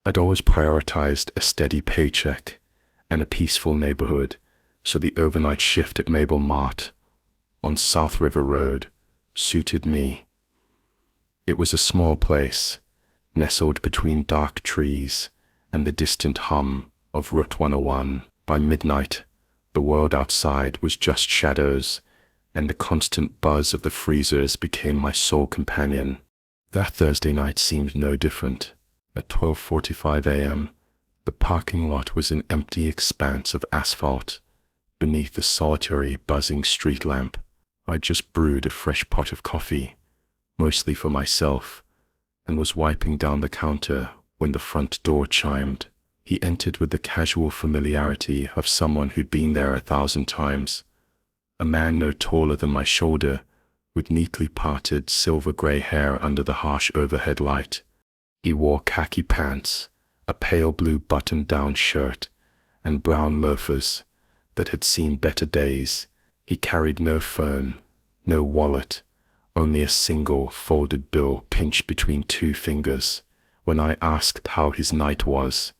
I'd always prioritized a steady paycheck and a peaceful neighborhood, so the overnight shift at Mart on South River Road suited me. It was a small place, nestled between dark trees and the distant hum of Route 101. By midnight, the world outside was just shadows, and the constant buzz of the freezers became my sole companion. That Thursday night seemed no different. At 12:45 a.m., the parking lot was an empty expanse of asphalt. Beneath the solitary, buzzing street lamp, I just brewed a fresh pot of coffee, mostly for myself, and was wiping down the counter when the front door chimed. He entered with the casual familiarity of someone who'd been there 1,000 times. A man no taller than my shoulder, with neatly parted silver-gray hair under the harsh overhead light. He wore khaki pants, a pale blue button-down shirt, and brown loafers that had seen better days. He carried no phone, no wallet, only a single folded bill pinched between 2 fingers. When I asked how his night was,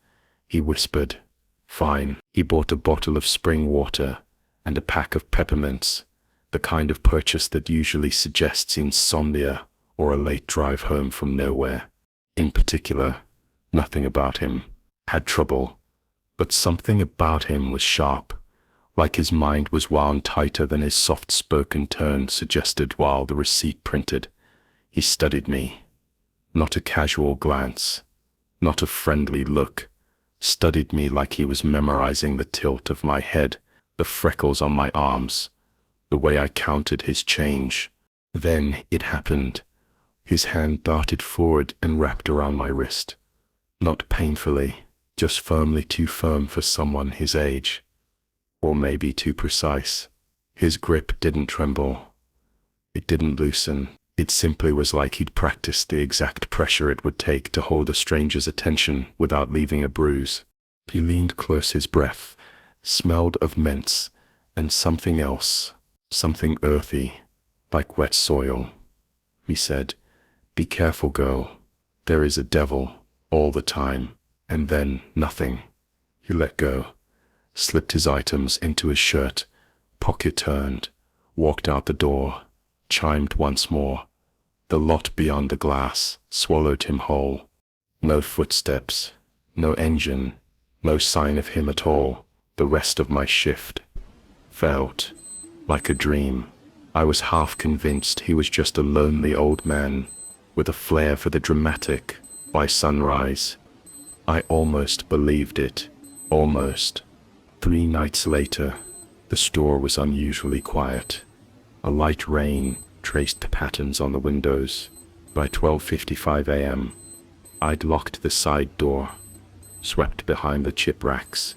he whispered, "Fine." He bought a bottle of spring water and a pack of peppermints, the kind of purchase that usually suggests insomnia or a late drive home from nowhere. In particular, nothing about him had trouble, but something about him was sharp, like his mind was wound tighter than his soft-spoken tone suggested while the receipt printed. He studied me. Not a casual glance, not a friendly look. Studied me like he was memorizing the tilt of my head, the freckles on my arms, the way I counted his change. Then it happened. His hand darted forward and wrapped around my wrist. Not painfully, just firmly, too firm for someone his age. Or maybe too precise. His grip didn't tremble. It didn't loosen. It simply was like he'd practiced the exact pressure it would take to hold a stranger's attention without leaving a bruise. He leaned close, his breath smelled of mints and something else, something earthy, like wet soil. He said, "Be careful, girl. There is a devil all the time." And then nothing. He let go, slipped his items into his shirt, pocket turned, walked out the door, chimed once more. The lot beyond the glass swallowed him whole. No footsteps, no engine, no sign of him at all. The rest of my shift felt like a dream. I was half convinced he was just a lonely old man with a flair for the dramatic by sunrise. I almost believed it. Almost. 3 nights later, the store was unusually quiet. A light rain traced patterns on the windows. By 12:55 a.m., I'd locked the side door, swept behind the chip racks,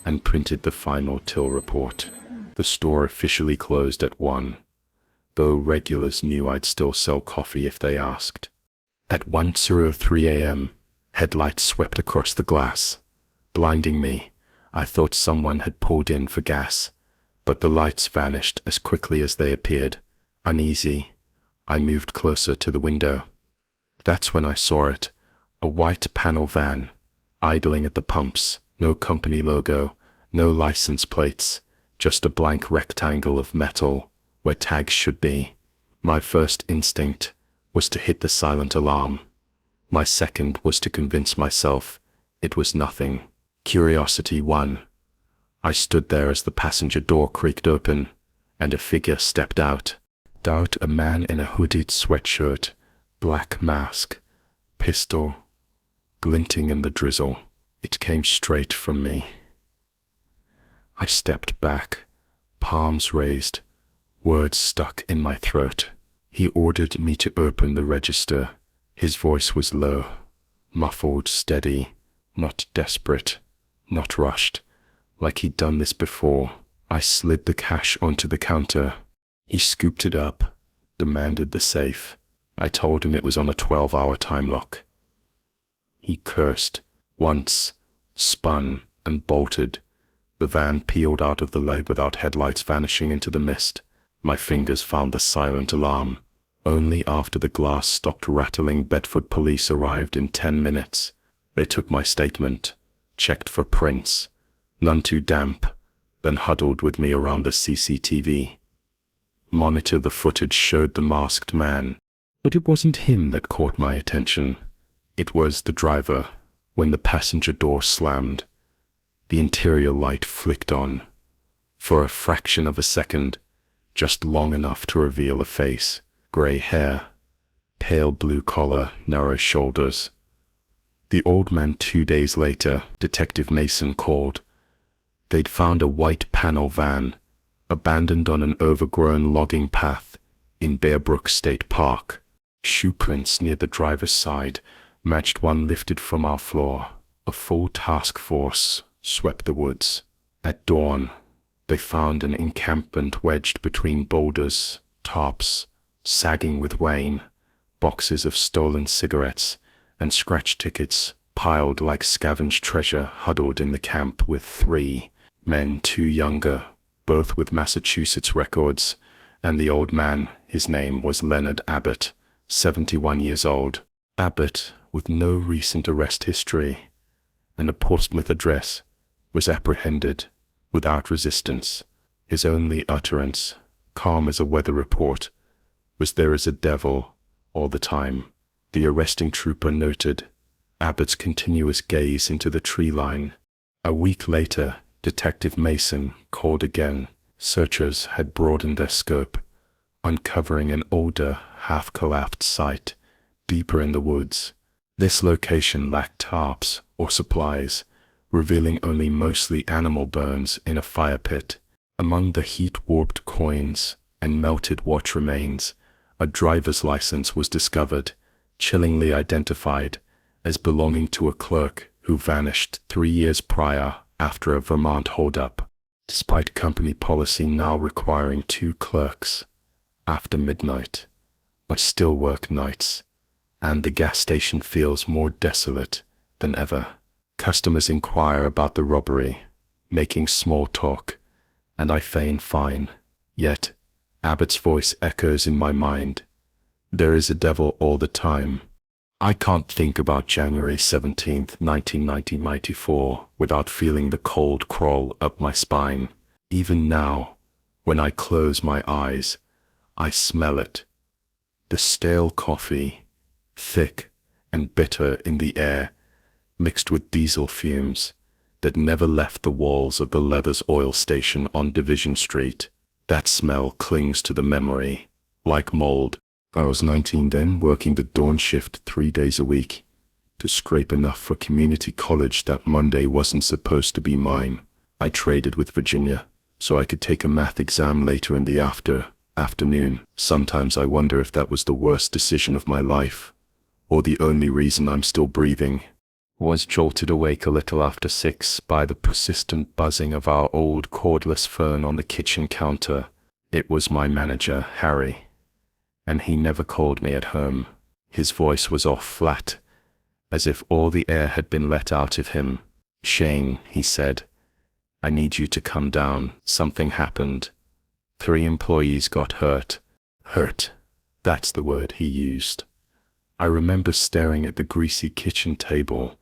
and printed the final till report. The store officially closed at 1, though regulars knew I'd still sell coffee if they asked. At 1:03 a.m., headlights swept across the glass, blinding me. I thought someone had pulled in for gas, but the lights vanished as quickly as they appeared. Uneasy, I moved closer to the window. That's when I saw it, a white panel van, idling at the pumps, no company logo, no license plates, just a blank rectangle of metal where tags should be. My first instinct was to hit the silent alarm. My second was to convince myself it was nothing. Curiosity won. I stood there as the passenger door creaked open, and a figure stepped out. A man in a hooded sweatshirt, black mask, pistol, glinting in the drizzle. It came straight from me. I stepped back, palms raised, words stuck in my throat. He ordered me to open the register. His voice was low, muffled, steady, not desperate, not rushed, like he'd done this before. I slid the cash onto the counter. He scooped it up, demanded the safe. I told him it was on a 12-hour time lock. He cursed once, spun, and bolted. The van peeled out of the light without headlights vanishing into the mist. My fingers found the silent alarm. Only after the glass stopped rattling, Bedford police arrived in 10 minutes. They took my statement, checked for prints, none too damp, then huddled with me around the CCTV monitor. The footage showed the masked man, but it wasn't him that caught my attention. It was the driver. When the passenger door slammed, the interior light flicked on. For a fraction of a second, just long enough to reveal a face, gray hair, pale blue collar, narrow shoulders. The old man. 2 days later, Detective Mason called. They'd found a white panel van, abandoned on an overgrown logging path in Bear Brook State Park. Shoe prints near the driver's side matched one lifted from our floor. A full task force swept the woods. At dawn, they found an encampment wedged between boulders, tarps, sagging with rain, boxes of stolen cigarettes, and scratch tickets piled like scavenged treasure huddled in the camp with 3 men, 2 younger, both with Massachusetts records, and the old man. His name was Leonard Abbott, 71 years old. Abbott, with no recent arrest history and a Portsmouth address, was apprehended without resistance. His only utterance, calm as a weather report, was "There is a devil," all the time. The arresting trooper noted Abbott's continuous gaze into the tree line. A week later, Detective Mason called again. Searchers had broadened their scope, uncovering an older, half-collapsed site deeper in the woods. This location lacked tarps or supplies, revealing only mostly animal bones in a fire pit. Among the heat-warped coins and melted watch remains, a driver's license was discovered, chillingly identified as belonging to a clerk who vanished 3 years prior after a Vermont holdup. Despite company policy now requiring 2 clerks after midnight, I still work nights, and the gas station feels more desolate than ever. Customers inquire about the robbery, making small talk, and I feign fine. Yet, Abbott's voice echoes in my mind. There is a devil all the time. I can't think about January 17th, 1994 without feeling the cold crawl up my spine. Even now, when I close my eyes, I smell it. The stale coffee, thick and bitter in the air, mixed with diesel fumes that never left the walls of the Leathers oil station on Division Street. That smell clings to the memory, like mold. I was 19 then, working the dawn shift 3 days a week to scrape enough for community college that Monday wasn't supposed to be mine. I traded with Virginia so I could take a math exam later in the afternoon. Sometimes I wonder if that was the worst decision of my life, or the only reason I'm still breathing. Was jolted awake a little after 6 by the persistent buzzing of our old cordless phone on the kitchen counter. It was my manager, Harry, and he never called me at home. His voice was off flat, as if all the air had been let out of him. "Shane," he said, "I need you to come down. Something happened. 3 employees got hurt." Hurt. That's the word he used. I remember staring at the greasy kitchen table,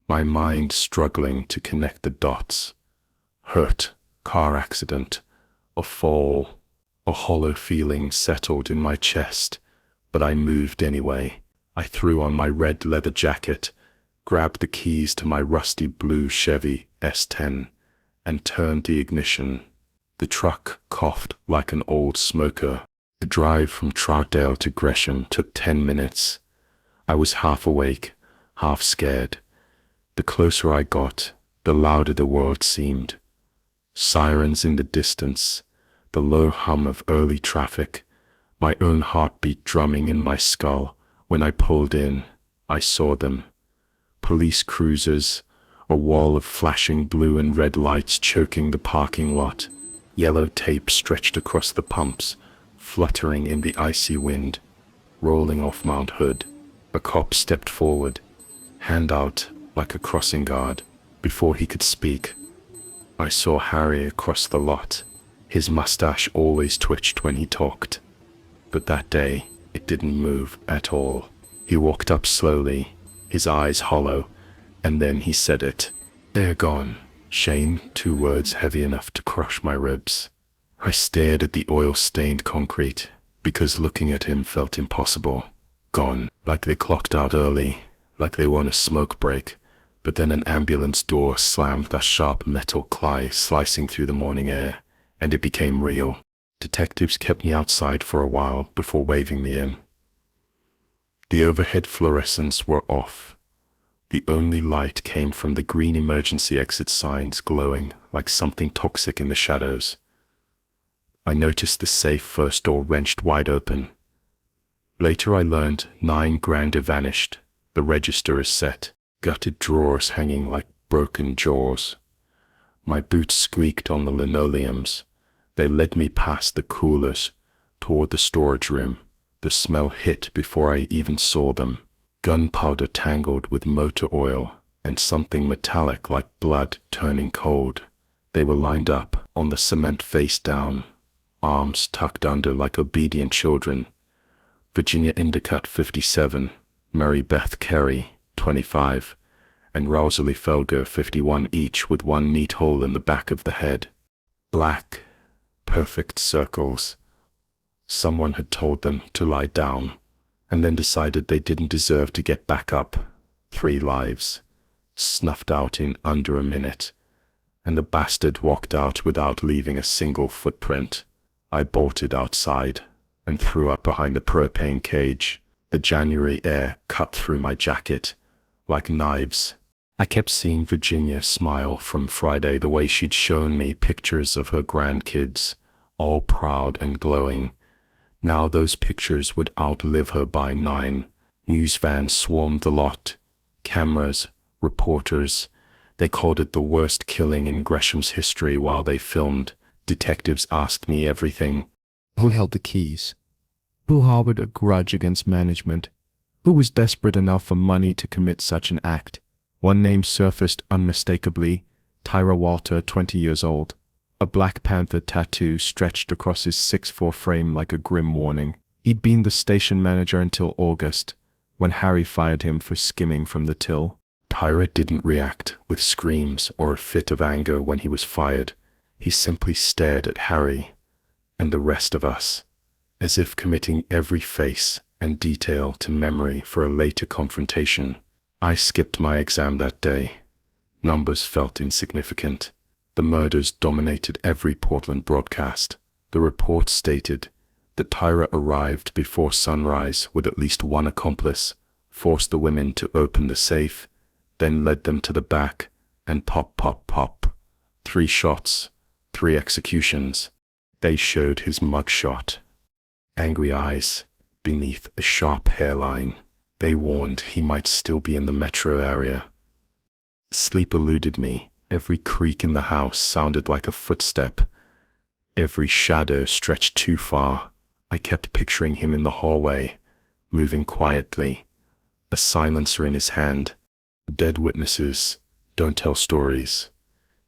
my mind struggling to connect the dots. Hurt, car accident, a fall. A hollow feeling settled in my chest, but I moved anyway. I threw on my red leather jacket, grabbed the keys to my rusty blue Chevy S10, and turned the ignition. The truck coughed like an old smoker. The drive from Troutdale to Gresham took 10 minutes. I was half awake, half scared. The closer I got, the louder the world seemed. Sirens in the distance, the low hum of early traffic, my own heartbeat drumming in my skull. When I pulled in, I saw them. Police cruisers, a wall of flashing blue and red lights choking the parking lot. Yellow tape stretched across the pumps, fluttering in the icy wind, rolling off Mount Hood. A cop stepped forward, hand out like a crossing guard. Before he could speak, I saw Harry across the lot. His mustache always twitched when he talked, but that day it didn't move at all. He walked up slowly, his eyes hollow, And then he said it. "They're gone, Shane," 2 words heavy enough to crush my ribs. I stared at the oil-stained concrete, because looking at him felt impossible. Gone, like they clocked out early, like they were on a smoke break. But then an ambulance door slammed, that sharp metal cry slicing through the morning air, and it became real. Detectives kept me outside for a while before waving me in. The overhead fluorescents were off. The only light came from the green emergency exit signs glowing like something toxic in the shadows. I noticed the safe first door wrenched wide open. Later I learned $9,000 had vanished. The register is set, gutted drawers hanging like broken jaws. My boots squeaked on the linoleums. They led me past the coolers, toward the storage room. The smell hit before I even saw them. Gunpowder tangled with motor oil, and something metallic like blood turning cold. They were lined up on the cement face down, arms tucked under like obedient children. Virginia Indicut 57, Mary Beth Carey 25, and Rosalie Felger 51, each with one neat hole in the back of the head. Black, perfect circles. Someone had told them to lie down, and then decided they didn't deserve to get back up. 3 lives, snuffed out in under a minute, and the bastard walked out without leaving a single footprint. I bolted outside and threw up behind the propane cage. The January air cut through my jacket like knives. I kept seeing Virginia smile from Friday, the way she'd shown me pictures of her grandkids, all proud and glowing. Now those pictures would outlive her by 9. News vans swarmed the lot. Cameras, reporters. They called it the worst killing in Gresham's history while they filmed. Detectives asked me everything. Who held the keys? Who harbored a grudge against management? Who was desperate enough for money to commit such an act? One name surfaced unmistakably. Tyra Walter, 20 years old. A Black Panther tattoo stretched across his 6'4" frame like a grim warning. He'd been the station manager until August, when Harry fired him for skimming from the till. Tyra didn't react with screams or a fit of anger when he was fired. He simply stared at Harry and the rest of us, as if committing every face and detail to memory for a later confrontation. I skipped my exam that day. Numbers felt insignificant. The murders dominated every Portland broadcast. The report stated that Tyra arrived before sunrise with at least one accomplice, forced the women to open the safe, then led them to the back, and pop, pop, pop. 3 shots, 3 executions. They showed his mugshot. Angry eyes beneath a sharp hairline. They warned he might still be in the metro area. Sleep eluded me. Every creak in the house sounded like a footstep. Every shadow stretched too far. I kept picturing him in the hallway, moving quietly, a silencer in his hand. Dead witnesses don't tell stories.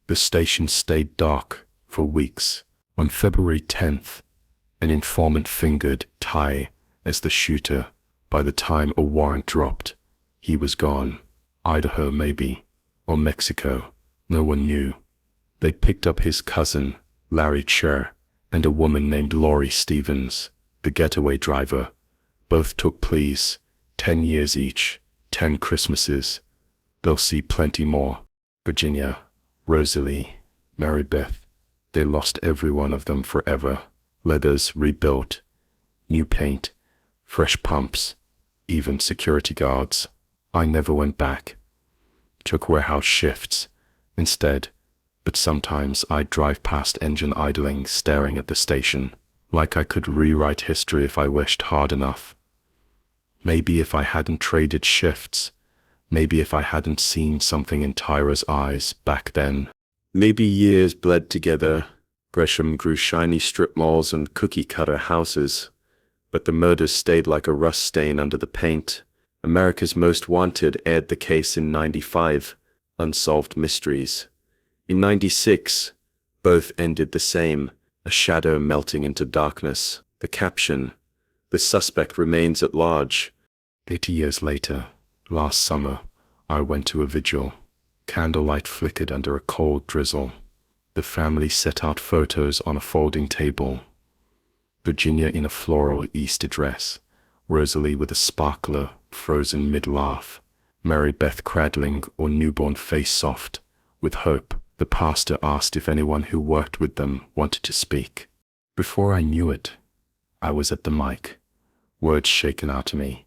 The station stayed dark for weeks. On February 10th, an informant fingered Ty as the shooter. By the time a warrant dropped, he was gone. Idaho maybe, or Mexico. No one knew. They picked up his cousin, Larry Cher, and a woman named Lori Stevens, the getaway driver. Both took pleas, 10 years each, 10 Christmases. They'll see plenty more. Virginia, Rosalie, Mary Beth. They lost every one of them forever. Leathers rebuilt, new paint, fresh pumps, even security guards. I never went back. Took warehouse shifts instead, but sometimes I'd drive past engine idling, staring at the station, like I could rewrite history if I wished hard enough. Maybe if I hadn't traded shifts, maybe if I hadn't seen something in Tyra's eyes back then. Maybe years bled together. Gresham grew shiny strip malls and cookie-cutter houses, but the murders stayed like a rust stain under the paint. America's Most Wanted aired the case in '95, Unsolved Mysteries. In '96, both ended the same, a shadow melting into darkness. The caption, "The suspect remains at large." 80 years later, last summer, I went to a vigil. Candlelight flickered under a cold drizzle. The family set out photos on a folding table. Virginia in a floral Easter dress, Rosalie with a sparkler frozen mid-laugh, Mary Beth cradling or newborn face soft with hope. The pastor asked if anyone who worked with them wanted to speak. Before I knew it, I was at the mic, words shaken out of me.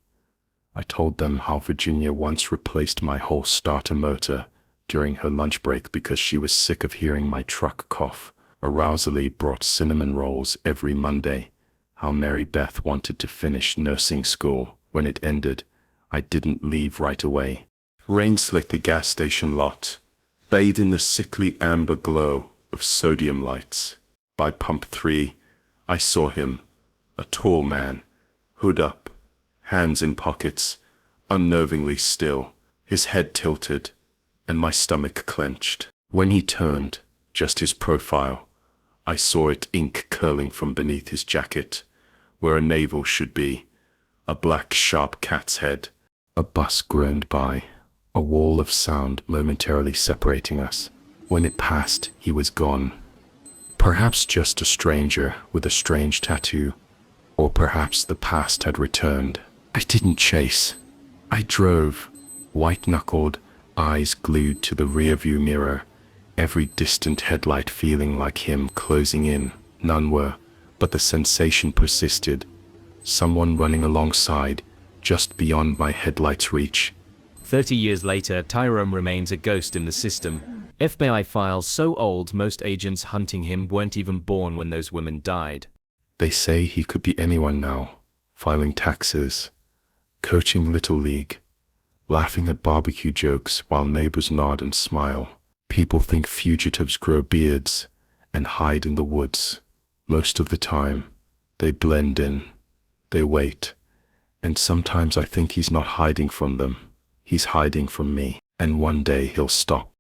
I told them how Virginia once replaced my whole starter motor during her lunch break because she was sick of hearing my truck cough. Rosalie brought cinnamon rolls every Monday. How Mary Beth wanted to finish nursing school. When it ended, I didn't leave right away. Rain slicked the gas station lot, bathed in the sickly amber glow of sodium lights. By pump 3, I saw him, a tall man, hood up, hands in pockets, unnervingly still, his head tilted, and my stomach clenched. When he turned, just his profile, I saw it ink curling from beneath his jacket, where a navel should be, a black sharp cat's head. A bus groaned by, a wall of sound momentarily separating us. When it passed, he was gone. Perhaps just a stranger with a strange tattoo, or perhaps the past had returned. I didn't chase. I drove, white-knuckled, eyes glued to the rearview mirror, every distant headlight feeling like him closing in. None were, but the sensation persisted. Someone running alongside, just beyond my headlight's reach. 30 years later, Tyrone remains a ghost in the system. FBI files so old most agents hunting him weren't even born when those women died. They say he could be anyone now, filing taxes, coaching Little League, laughing at barbecue jokes while neighbors nod and smile. People think fugitives grow beards and hide in the woods. Most of the time, they blend in, they wait, and sometimes I think he's not hiding from them, he's hiding from me. And one day he'll stop.